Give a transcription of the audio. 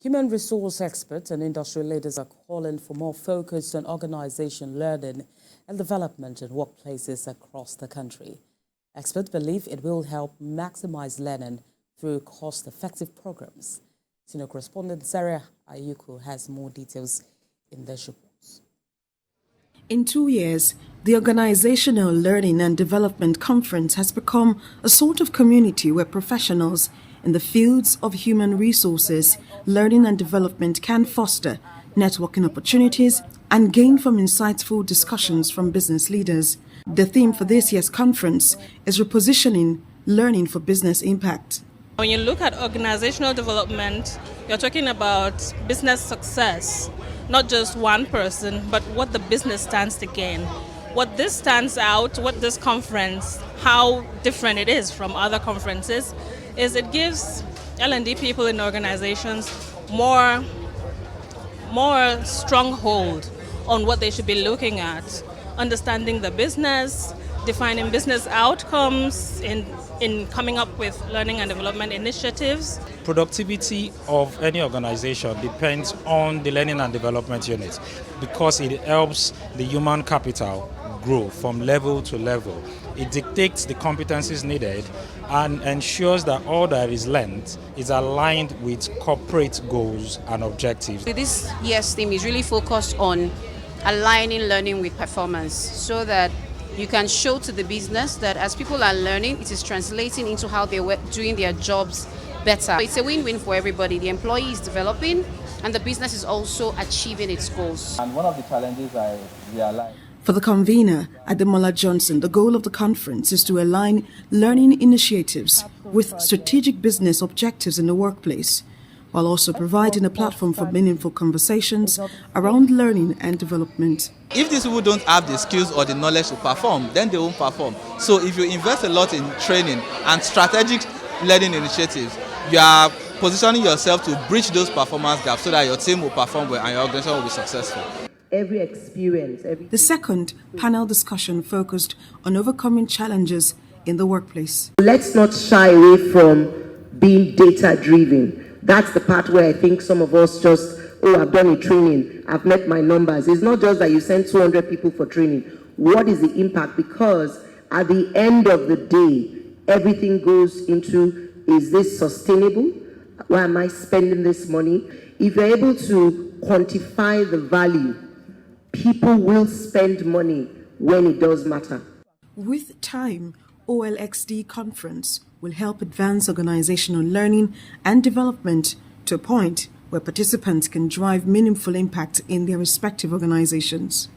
Human resource experts and industry leaders are calling for more focus on organization learning and development in workplaces across the country. Experts believe it will help maximize learning through cost-effective programs. Senior correspondent Sarah Ayuku has more details in this report. In 2 years, the Organizational Learning and Development Conference has become a sort of community where professionals in the fields of human resources, learning and development can foster networking opportunities and gain from insightful discussions from business leaders. The theme for this year's conference is repositioning learning for business impact. When you look at organizational development, you're talking about business success, not just one person, but what the business stands to gain. What this stands out, what this conference, how different it is from other conferences, is it gives L&D people in organizations more stronghold on what they should be looking at, understanding the business, defining business outcomes in coming up with learning and development initiatives. Productivity of any organization depends on the learning and development unit because it helps the human capital grow from level to level. It dictates the competencies needed and ensures that all that is learned is aligned with corporate goals and objectives. This year's theme is really focused on aligning learning with performance so that you can show to the business that as people are learning, it is translating into how they're doing their jobs better. It's a win-win for everybody. The employee is developing and the business is also achieving its goals. And one of the challenges I realized. For the convener, Ademola Johnson, the goal of the conference is to align learning initiatives with strategic business objectives in the workplace, while also providing a platform for meaningful conversations around learning and development. If these people don't have the skills or the knowledge to perform, then they won't perform. So if you invest a lot in training and strategic learning initiatives, you are positioning yourself to bridge those performance gaps so that your team will perform well and your organization will be successful. The second panel discussion focused on overcoming challenges in the workplace. Let's not shy away from being data-driven. That's the part where I think some of us just, I've done a training, I've met my numbers. It's not just that you send 200 people for training. What is the impact? Because at the end of the day, everything goes into, is this sustainable? Why am I spending this money? If you're able to quantify the value, people will spend money when it does matter. With time, OLxD Conference will help advance organizational learning and development to a point where participants can drive meaningful impact in their respective organizations.